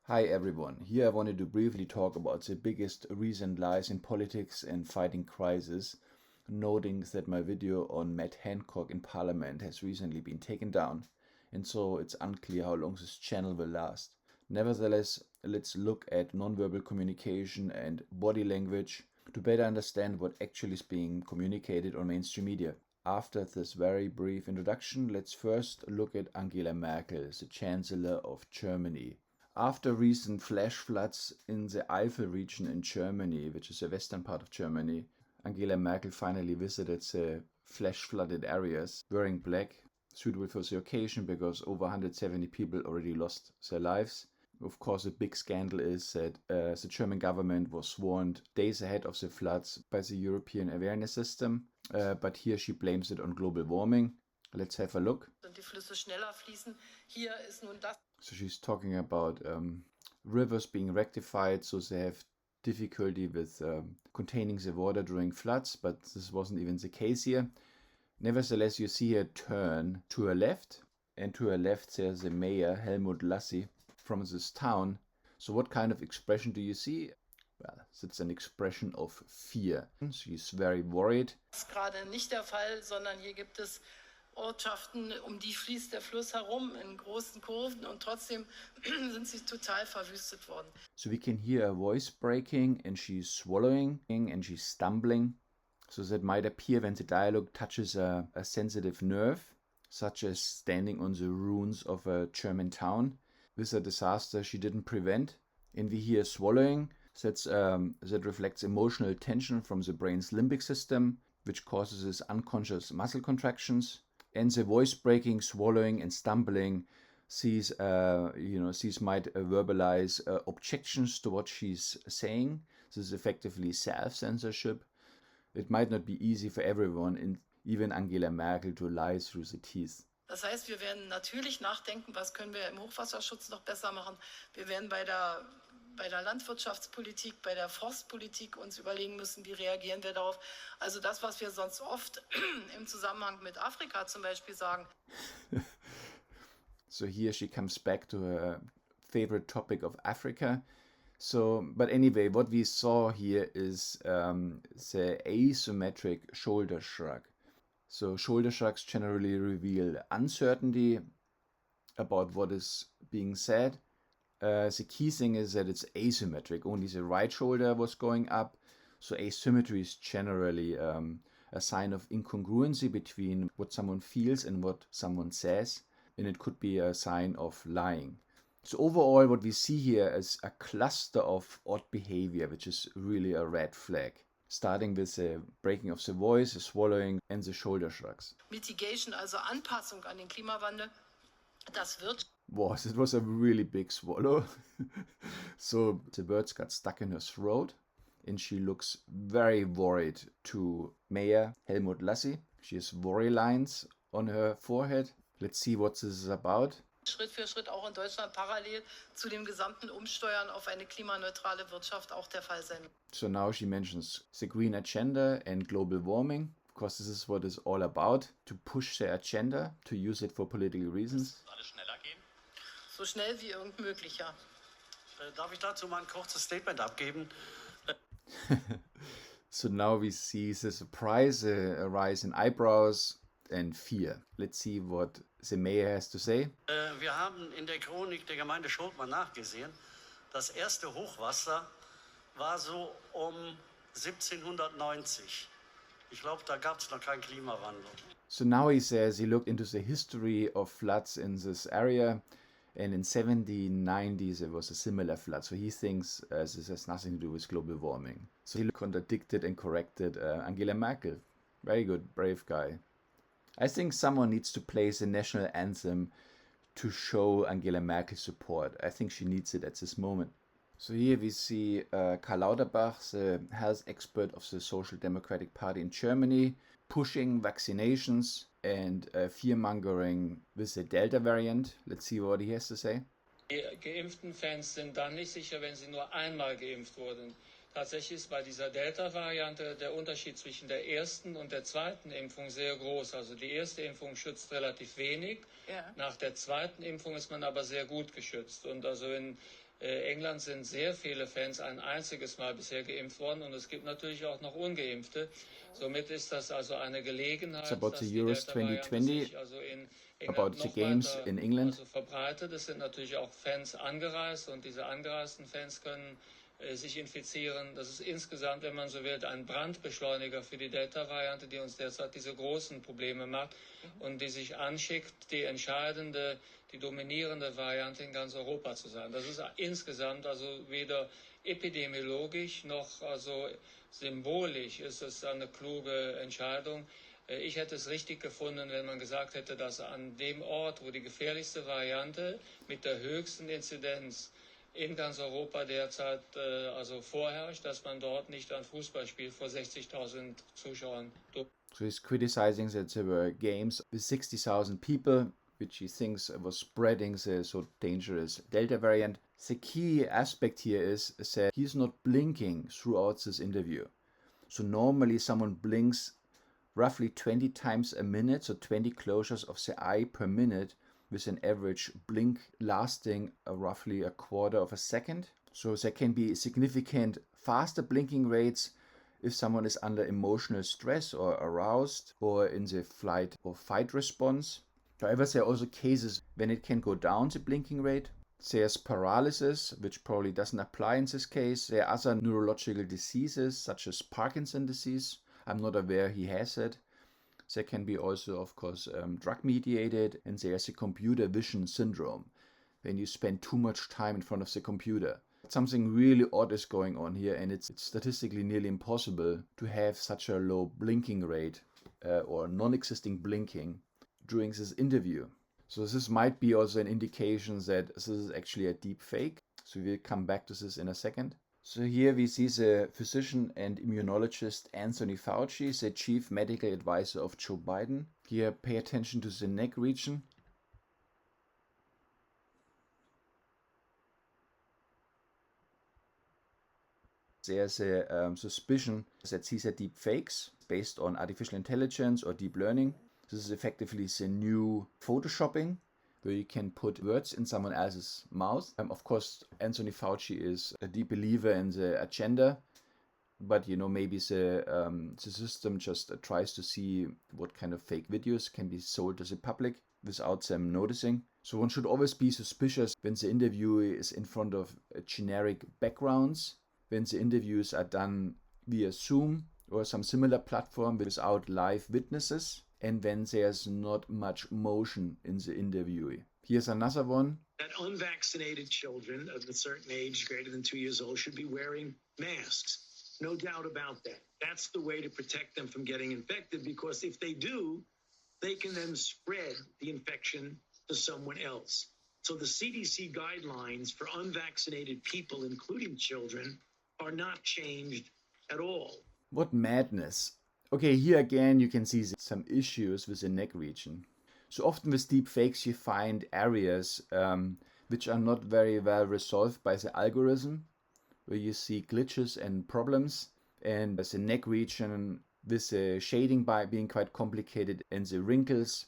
Hi everyone, here I wanted to briefly talk about the biggest recent lies in politics and fighting crisis, noting that my video on Matt Hancock in Parliament has recently been taken down, and so it's unclear how long this channel will last. Nevertheless, let's look at nonverbal communication and body language to better understand what actually is being communicated on mainstream media. After this very brief introduction, let's first look at Angela Merkel, the Chancellor of Germany. After recent flash floods in the Eifel region in Germany, which is the western part of Germany, Angela Merkel finally visited the flash-flooded areas wearing black, suitable for the occasion because over 170 people already lost their lives. Of course, a big scandal is that the German government was warned days ahead of the floods by the European awareness system, but here she blames it on global warming. Let's have a look. So she's talking about rivers being rectified, so they have difficulty with containing the water during floods, but this wasn't even the case here. Nevertheless, you see a turn to her left, and to her left there's the mayor, Helmut Lassi, from this town. So what kind of expression do you see? Well, it's an expression of fear. She's very worried. Das ist gerade nicht der Fall, sondern hier gibt es Ortschaften, die fließt der Fluss herum in großen Kurven und trotzdem sind sie total verwüstet worden. So we can hear her voice breaking and she's swallowing and she's stumbling. So that might appear when the dialogue touches a sensitive nerve, such as standing on the ruins of a German town with a disaster she didn't prevent. And we hear swallowing, that reflects emotional tension from the brain's limbic system, which causes unconscious muscle contractions. And the voice breaking, swallowing, and stumbling, these might verbalize objections to what she's saying. This is effectively self-censorship. It might not be easy for everyone, even Angela Merkel, to lie through the teeth. Das heißt, wir werden natürlich nachdenken, was können wir im Hochwasserschutz noch besser machen. Wir werden bei der Landwirtschaftspolitik, bei der Forstpolitik uns überlegen müssen, wie reagieren wir darauf. Also das, was wir sonst oft im Zusammenhang mit Afrika zum Beispiel sagen. So here she comes back to her favorite topic of Africa. So, but anyway, what we saw here is the asymmetric shoulder shrug. So shoulder shrugs generally reveal uncertainty about what is being said. The key thing is that it's asymmetric. Only the right shoulder was going up. So asymmetry is generally a sign of incongruency between what someone feels and what someone says. And it could be a sign of lying. So overall, what we see here is a cluster of odd behavior, which is really a red flag. Starting with the breaking of the voice, the swallowing, and the shoulder shrugs. Mitigation, also Anpassung an den Klimawandel, das wird. Wow, it was a really big swallow. So the words got stuck in her throat, and she looks very worried to Mayor Helmut Lassi. She has worry lines on her forehead. Let's see what this is about. Schritt für Schritt auch in Deutschland parallel zu dem gesamten Umsteuern auf eine klimaneutrale Wirtschaft auch der Fall sein. So now she mentions the green agenda and global warming, because this is what it's all about, to push the agenda, to use it for political reasons. Alles schneller gehen? So schnell wie irgend möglich, ja. Darf ich dazu mal ein kurzes Statement abgeben? So now we see the surprise, a rise in eyebrows and fear. Let's see what the mayor has to say. Wir haben in der Chronik der Gemeinde Schultmann nachgesehen. Das erste Hochwasser war so um 1790. Ich glaube, da gab es noch keinen Klimawandel. So now he says he looked into the history of floods in this area, and in 1790s there was a similar flood. So he thinks this has nothing to do with global warming. So he contradicted and corrected Angela Merkel. Very good, brave guy. I think someone needs to play the national anthem to show Angela Merkel's support. I think she needs it at this moment. So here we see Karl Lauterbach, the health expert of the Social Democratic Party in Germany, pushing vaccinations and fear-mongering with the Delta variant. Let's see what he has to say. Die geimpften Fans sind dann nicht sicher, wenn sie nur einmal geimpft wurden. Tatsächlich ist bei dieser Delta-Variante der Unterschied zwischen der ersten und der zweiten Impfung sehr groß. Also die erste Impfung schützt relativ wenig. Ja. Nach der zweiten Impfung ist man aber sehr gut geschützt. Und also in England sind sehr viele Fans ein einziges Mal bisher geimpft worden und es gibt natürlich auch noch Ungeimpfte. Somit ist das also eine Gelegenheit, about dass the die Euros Delta-Variante 2020, sich also in about England the noch games weiter in England. verbreitet. Es sind natürlich auch Fans angereist und diese angereisten Fans können sich infizieren. Das ist insgesamt, wenn man so will, ein Brandbeschleuniger für die Delta-Variante, die uns derzeit diese großen Probleme macht und die sich anschickt, die dominierende Variante in ganz Europa zu sein. Das ist insgesamt also weder epidemiologisch noch also symbolisch ist es eine kluge Entscheidung. Ich hätte es richtig gefunden, wenn man gesagt hätte, dass an dem Ort, wo die gefährlichste Variante mit der höchsten Inzidenz in ganz Europa derzeit also vorherrscht, dass man dort nicht ein Fußballspiel vor 60.000 Zuschauern So he's criticizing that there were games with 60,000 people, which he thinks was spreading the so dangerous Delta variant. The key aspect here is that he's not blinking throughout this interview. So normally someone blinks roughly 20 times a minute, so 20 closures of the eye per minute, with an average blink lasting roughly a quarter of a second. So there can be significant faster blinking rates if someone is under emotional stress or aroused or in the flight or fight response. However, there are also cases when it can go down the blinking rate. There's paralysis, which probably doesn't apply in this case. There are other neurological diseases, such as Parkinson's disease. I'm not aware he has it. There can be also, of course, drug-mediated, and there's a computer vision syndrome, when you spend too much time in front of the computer. Something really odd is going on here, and it's statistically nearly impossible to have such a low blinking rate or non-existing blinking during this interview. So this might be also an indication that this is actually a deep fake. So we'll come back to this in a second. So here we see the physician and immunologist Anthony Fauci, the chief medical advisor of Joe Biden. Here, pay attention to the neck region. There's a suspicion that these are deep fakes based on artificial intelligence or deep learning. This is effectively the new photoshopping, where you can put words in someone else's mouth. Of course, Anthony Fauci is a deep believer in the agenda, but maybe the system just tries to see what kind of fake videos can be sold to the public without them noticing. So one should always be suspicious when the interviewee is in front of generic backgrounds, when the interviews are done via Zoom or some similar platform without live witnesses, and when there's not much motion in the interviewee. Here's another one. That unvaccinated children of a certain age, greater than 2 years old, should be wearing masks. No doubt about that. That's the way to protect them from getting infected, because if they do, they can then spread the infection to someone else. So the CDC guidelines for unvaccinated people, including children, are not changed at all. What madness. Okay, here again you can see some issues with the neck region. So often with deep fakes you find areas which are not very well resolved by the algorithm, where you see glitches and problems, and the neck region with the shading by being quite complicated, and the wrinkles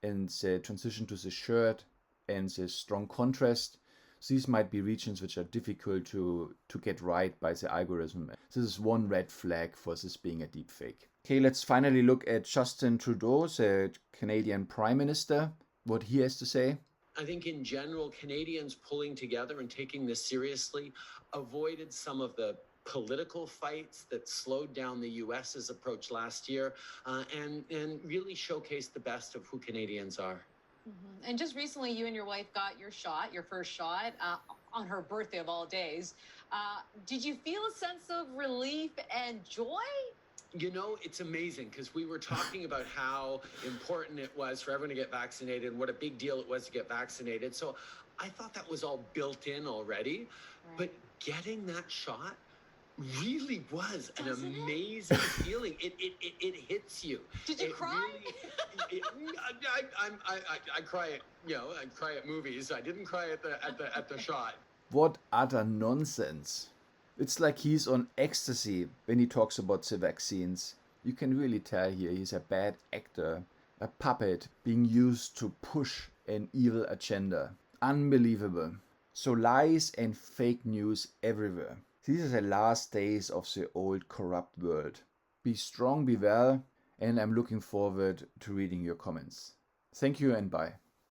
and the transition to the shirt and the strong contrast. These might be regions which are difficult to get right by the algorithm. This is one red flag for this being a deep fake. Okay, let's finally look at Justin Trudeau, the Canadian Prime Minister, what he has to say. I think in general, Canadians pulling together and taking this seriously avoided some of the political fights that slowed down the U.S.'s approach last year and really showcased the best of who Canadians are. Mm-hmm. And just recently, you and your wife got your first shot, on her birthday of all days. Did you feel a sense of relief and joy? It's amazing because we were talking about how important it was for everyone to get vaccinated and what a big deal it was to get vaccinated. So I thought that was all built in already. Right. But getting that shot really was an amazing feeling. It hits you. Did you cry? I cry at I cry at movies. I didn't cry at the shot. What utter nonsense. It's like he's on ecstasy when he talks about the vaccines. You can really tell here he's a bad actor, a puppet being used to push an evil agenda. Unbelievable. So lies and fake news everywhere. These are the last days of the old corrupt world. Be strong, be well, and I'm looking forward to reading your comments. Thank you and bye.